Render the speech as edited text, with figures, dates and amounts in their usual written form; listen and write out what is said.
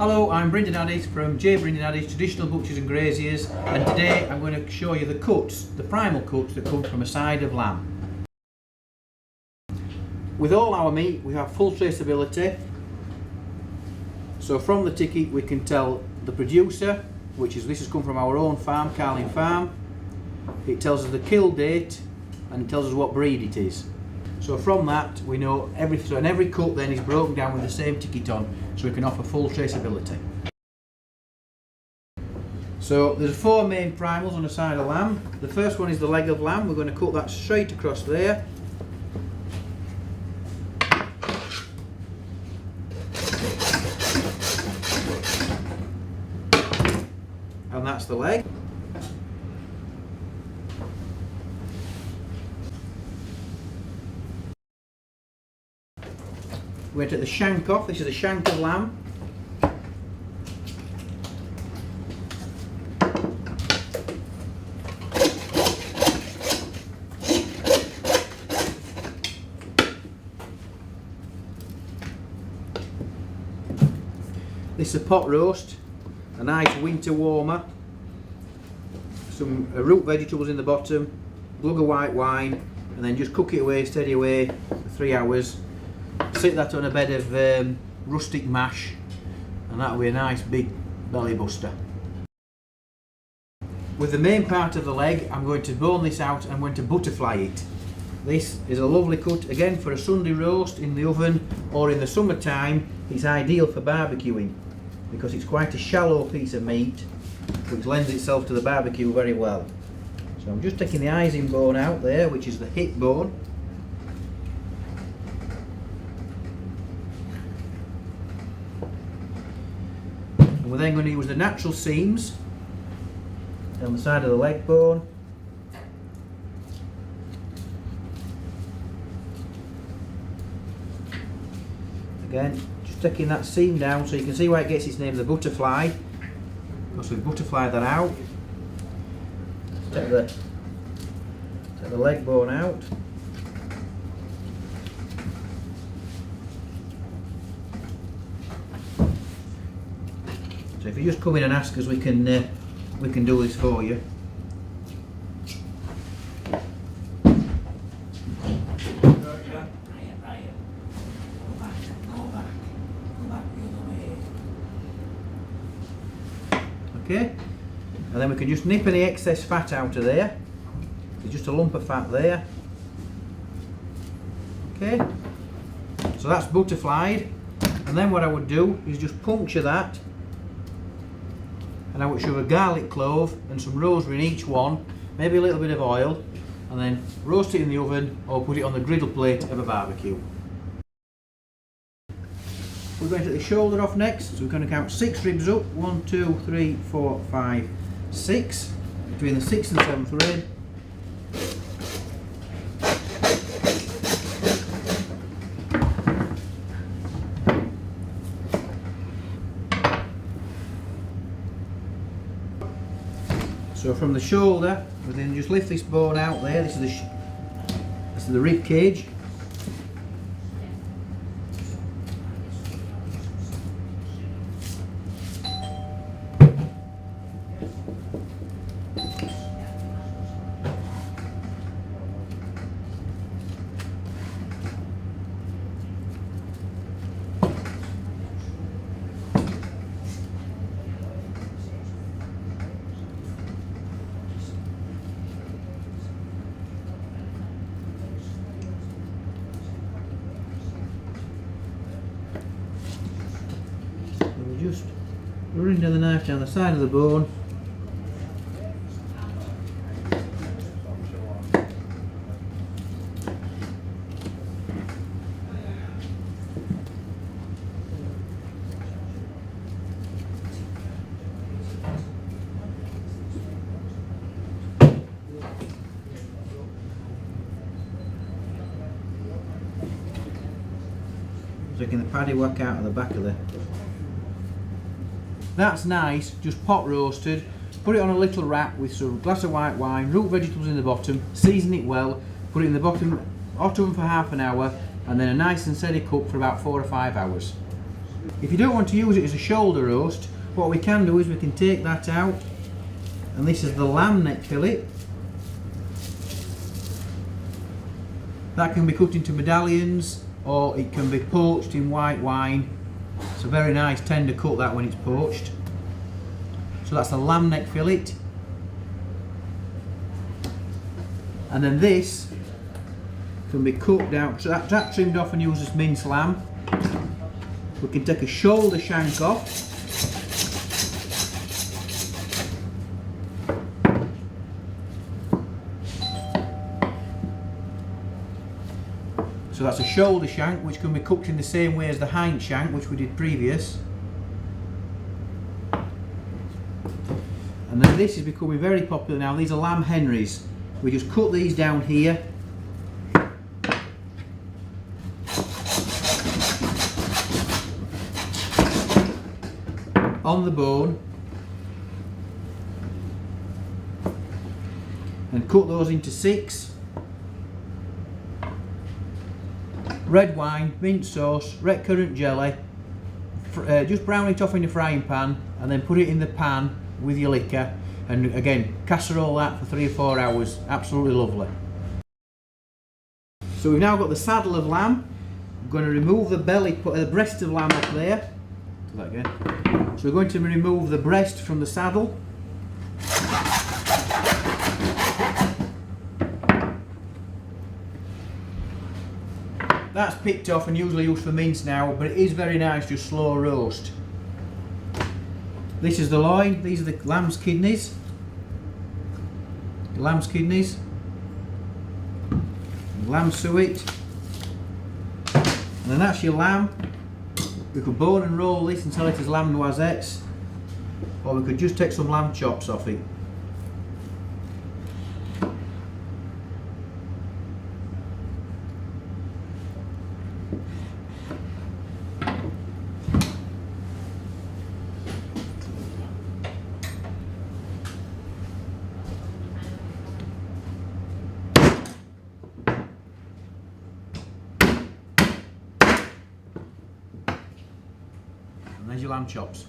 Hello, I'm Brendan Addys from Brendan Addys Traditional Butchers and Graziers, and today I'm going to show you the cuts, the primal cuts that come from a side of lamb. With all our meat we have full traceability, so from the ticket we can tell the producer, this has come from our own farm, Carling Farm. It tells us the kill date and it tells us what breed it is. So from that we know every cut then is broken down with the same ticket on, so we can offer full traceability. So there's 4 main primals on the side of lamb. The first one is the leg of lamb. We're going to cut that straight across there. And that's the leg. We're going to take the shank off. This is a shank of lamb. This is a pot roast, a nice winter warmer, some root vegetables in the bottom, glug of white wine, and then just cook it away, steady away for 3 hours. Sit that on a bed of rustic mash, and that'll be a nice big belly buster. With the main part of the leg, I'm going to bone this out and I'm going to butterfly it. This is a lovely cut, again for a Sunday roast in the oven, or in the summertime it's ideal for barbecuing because it's quite a shallow piece of meat which lends itself to the barbecue very well. So I'm just taking the eyesing bone out there, which is the hip bone. We're then going to use the natural seams down the side of the leg bone. Again, just taking that seam down so you can see why it gets its name, the butterfly, because we butterfly that out. Take the leg bone out. So if you just come in and ask us, we can do this for you. Okay, and then we can just nip any excess fat out of there. There's just a lump of fat there. Okay, so that's butterflied, and then what I would do is just puncture that. And I would shove a garlic clove and some rosemary in each one, maybe a little bit of oil, and then roast it in the oven or put it on the griddle plate of a barbecue. We're going to take the shoulder off next, so we're going to count 6 ribs up. 1, 2, 3, 4, 5, 6. Between the 6th and 7th rib. So from the shoulder, we then just lift this bone out there. This is the rib cage. Just running the knife down the side of the bone. Taking the paddy whack out of the back of the. That's nice, just pot roasted. Put it on a little wrap with some glass of white wine, root vegetables in the bottom, season it well, put it in the bottom hot oven for half an hour, and then a nice and steady cook for about 4 or 5 hours. If you don't want to use it as a shoulder roast, what we can do is we can take that out, and this is the lamb neck fillet. That can be cut into medallions, or it can be poached in white wine. It's a very nice tender cut, that, when it's poached. So that's the lamb neck fillet. And then this can be cut down, that trimmed off and used as minced lamb. We can take a shoulder shank off. So that's a shoulder shank, which can be cooked in the same way as the hind shank, which we did previous. And then this is becoming very popular now. These are lamb Henrys. We just cut these down here. On the bone, and cut those into 6. Red wine, mint sauce, red currant jelly, just brown it off in the frying pan and then put it in the pan with your liquor, and again casserole that for 3 or 4 hours. Absolutely lovely. So we've now got the saddle of lamb. I'm going to remove the belly, put the breast of lamb up there. Do that again. So we're going to remove the breast from the saddle. That's picked off and usually used for mince now, but it is very nice just slow roast. This is the loin. These are the lamb's kidneys. Lamb's kidneys. Lamb suet. And then that's your lamb. We could bone and roll this and sell it as lamb noisettes, or we could just take some lamb chops off it. And there's your lamb chops.